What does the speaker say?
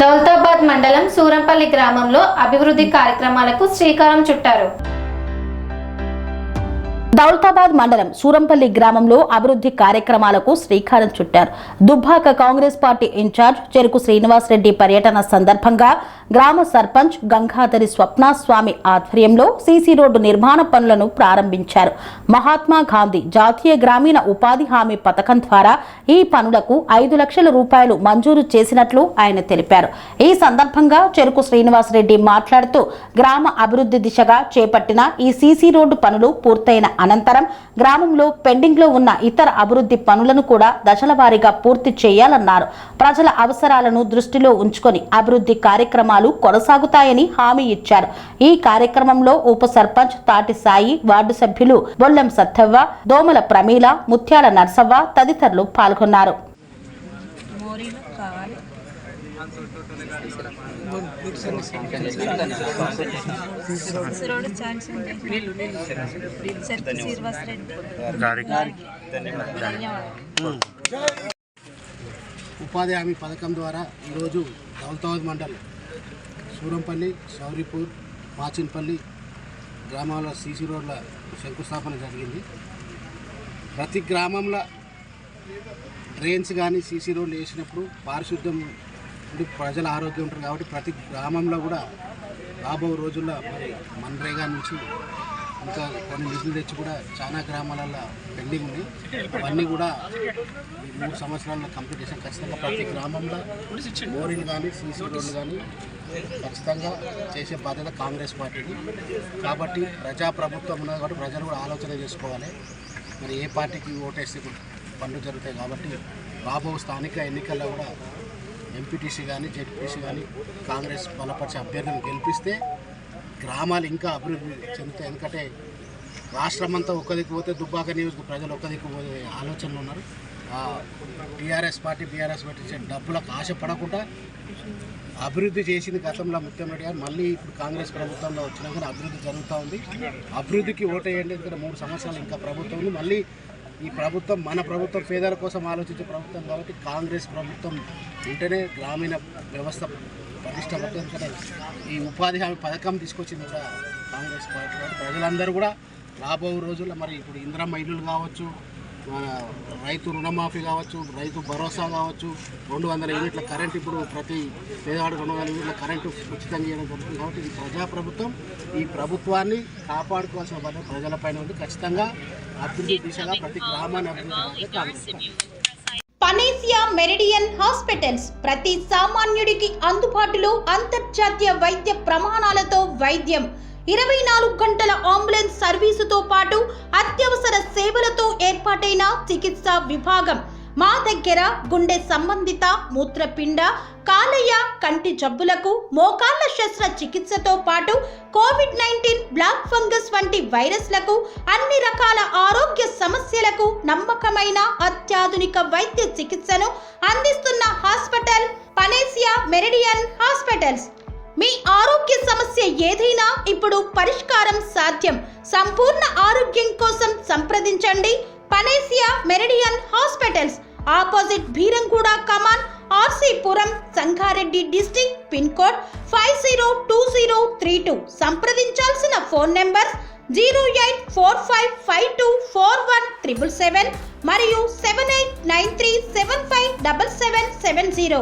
దౌలతాబాద్ మండలం సూరంపల్లి గ్రామంలో అభివృద్ధి కార్యక్రమాలకు శ్రీకారం చుట్టారు. దౌలతాబాద్ మండలం సూరంపల్లి గ్రామంలో అభివృద్ధి కార్యక్రమాలకు శ్రీకారం చుట్టారు. దుబ్బాక కాంగ్రెస్ పార్టీ ఇన్ఛార్జ్ చెరుకు శ్రీనివాస్ రెడ్డి పర్యటన సందర్భంగా గ్రామ సర్పంచ్ గంగాధరి స్వప్నస్వామి ఆధ్వర్యంలో సీసీ రోడ్డు నిర్మాణ పనులను ప్రారంభించారు. మహాత్మా గాంధీ జాతీయ గ్రామీణ ఉపాధి హామీ పథకం ద్వారా ఈ పనులకు 5 లక్షల రూపాయలు మంజూరు చేసినట్లు ఆయన తెలిపారు. ఈ సందర్భంగా చెరుకు శ్రీనివాస్ రెడ్డి మాట్లాడుతూ గ్రామ అభివృద్ధి దిశగా చేపట్టిన ఈ సీసీ రోడ్డు పనులు పూర్తయిన అనంతరం గ్రామంలో పెండింగ్ లో ఉన్న ఇతర అభివృద్ధి పనులను కూడా దశల వారీగా పూర్తి చేయాలన్నారు. ప్రజల అవసరాలను దృష్టిలో ఉంచుకొని అభివృద్ధి కార్యక్రమాలు కొనసాగుతాయని హామీ ఇచ్చారు. ఈ కార్యక్రమంలో ఉప సర్పంచ్ తాటి సాయి, వార్డు సభ్యులు బొల్లెం సత్తవ్వ, దోమల ప్రమీల, ముత్యాల నర్సవ్వ తదితరులు పాల్గొన్నారు. ఉపాధి హామీ పథకం ద్వారా ఈరోజు దౌలతాబాద్ మండలం సూరంపల్లి, షౌరీపూర్, మాచిన్పల్లి గ్రామాల సీసీ రోడ్ల శంకుస్థాపన జరిగింది. ప్రతి గ్రామంలో డ్రైన్స్ కానీ సీసీ రోడ్లు వేసినప్పుడు పారిశుద్ధ్యం ప్రజల ఆరోగ్యం ఉంటారు కాబట్టి ప్రతి గ్రామంలో కూడా రాబో రోజుల్లో మరి మన్రేగా నుంచి ఇంకా కొన్ని నిధులు తెచ్చి కూడా చాలా గ్రామాలలో పెండింగ్ ఉన్నాయి. అవన్నీ కూడా ఈ 3 సంవత్సరాల్లో కంప్లీట్ చేసాం. ఖచ్చితంగా ప్రతి గ్రామంలో బోరింగ్ కానీ సీసీ రోడ్లు కానీ ఖచ్చితంగా చేసే బాధ్యత కాంగ్రెస్ పార్టీని. కాబట్టి ప్రజాప్రభుత్వం ఉన్నది కాబట్టి ప్రజలు కూడా ఆలోచన చేసుకోవాలి. మరి ఏ పార్టీకి ఓటేస్తే పనులు జరుగుతాయి కాబట్టి రాబో స్థానిక ఎన్నికల్లో కూడా ఎంపీటీసీ కానీ జెడ్పీటీసీ కానీ కాంగ్రెస్ బలపరిచే అభ్యర్థులను గెలిపిస్తే గ్రామాలు ఇంకా అభివృద్ధి చెందుతాయి. ఎందుకంటే రాష్ట్రం అంతా ఒక్క దిక్కు పోతే దుబ్బాక నియోజక ప్రజలు ఒక్క దిక్కు పోయే ఆలోచనలు ఉన్నారు. బీఆర్ఎస్ పార్టీ పెట్టించే డబ్బులకు ఆశపడకుండా అభివృద్ధి చేసింది గతంలో ముఖ్యమంత్రి గారు. మళ్ళీ ఇప్పుడు కాంగ్రెస్ ప్రభుత్వంలో వచ్చినా కానీ అభివృద్ధి జరుగుతూ ఉంది. అభివృద్ధికి ఓటేయండి. ఎందుకంటే 3 సంవత్సరాలు ఇంకా ప్రభుత్వం ఉంది. మళ్ళీ ఈ ప్రభుత్వం మన ప్రభుత్వం పేదల కోసం ఆలోచించే ప్రభుత్వం కాబట్టి కాంగ్రెస్ ప్రభుత్వం ఉంటేనే గ్రామీణ వ్యవస్థ పటిష్టపడుతుంది. ఎందుకంటే ఈ ఉపాధి హామీ పథకం తీసుకొచ్చింది కూడా కాంగ్రెస్ పార్టీ కాబట్టి ప్రజలందరూ కూడా రాబో రోజుల్లో మరి ఇప్పుడు ఇందిరమ్మ ఇల్లులు కావచ్చు, రైతు రుణమాఫీ కావచ్చు, రైతు భరోసా కావచ్చు, 200 యూనిట్ల కరెంట్ ఇప్పుడు ప్రతి పేదవాడు 200 యూనిట్ల కరెంటు ఉచితంగా చేయడం జరుగుతుంది. కాబట్టి ఈ ప్రజాప్రభుత్వం ఈ ప్రభుత్వాన్ని కాపాడుకోవాల్సిన బాధ్యత ప్రజలపైన ఉంది. ఖచ్చితంగా అభివృద్ధి దిశగా ప్రతి గ్రామాన్ని అభివృద్ధి కాంగ్రెస్. పనేసియా మెరిడియన్ హాస్పిటల్స్ ప్రతి సామాన్యుడికి అందుబాటులో అంతర్జాతీయ వైద్య ప్రమాణాలతో వైద్యం, 24 గంటల అంబులెన్స్ సర్వీసుతో పాటు అత్యవసర సేవలతో ఏర్పాటైన చికిత్సా విభాగం. మా దగ్గర గుండె సంబంధిత, మూత్రపిండ, కాలేయ, కంటి జబ్బులకు, మోకాళ్ల శస్త్రచికిత్సతో పాటు కోవిడ్-19, బ్లాక్ ఫంగస్ వంటి వైరస్లకు, అన్ని రకాల ఆరోగ్య సమస్యలకు నమ్మకమైన అత్యాధునిక వైద్య చికిత్సను అందిస్తున్న హాస్పిటల్ పనేసియా మెరిడియన్ హాస్పిటల్స్. మీ ఆరోగ్య సమస్య ఏదైనా ఇప్పుడు పరిష్కారం సాధ్యం. సంపూర్ణ ఆరోగ్యం కోసం సంప్రదించండి Panacea Meridian hospitals. Opposite Beeramguda కమాన్, RC Puram, Sangareddy district. Pin code 502032. సంప్రదించాల్సిన ఫోన్ నెంబర్ 0845524177 మరియు 7893757770.